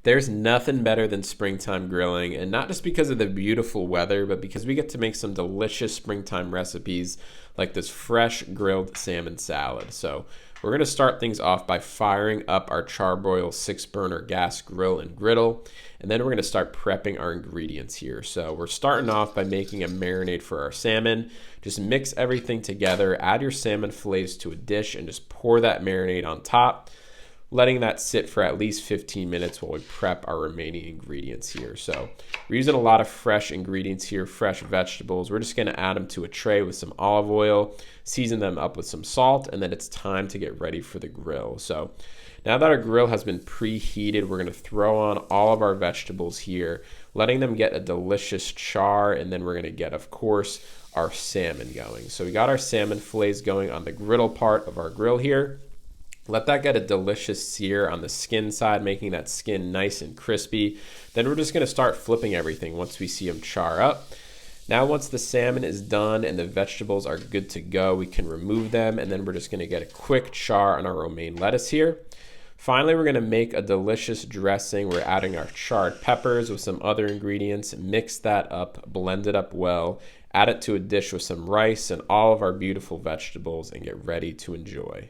There's nothing better than springtime grilling, and not just because of the beautiful weather, but because we get to make some delicious springtime recipes like this fresh grilled salmon salad. So we're gonna start things off by firing up our Charbroil 6-burner gas grill and griddle, and then we're gonna start prepping our ingredients here. So we're starting off by making a marinade for our salmon. Just mix everything together, add your salmon fillets to a dish, and just pour that marinade on top, letting that sit for at least 15 minutes while we prep our remaining ingredients here. So we're using a lot of fresh ingredients here, fresh vegetables. We're just gonna add them to a tray with some olive oil, season them up with some salt, and then it's time to get ready for the grill. So now that our grill has been preheated, we're gonna throw on all of our vegetables here, letting them get a delicious char, and then we're gonna get, of course, our salmon going. So we got our salmon fillets going on the griddle part of our grill here. Let that get a delicious sear on the skin side, making that skin nice and crispy. Then we're just gonna start flipping everything once we see them char up. Now once the salmon is done and the vegetables are good to go, we can remove them, and then we're just gonna get a quick char on our romaine lettuce here. Finally, we're gonna make a delicious dressing. We're adding our charred peppers with some other ingredients, mix that up, blend it up well, add it to a dish with some rice and all of our beautiful vegetables, and get ready to enjoy.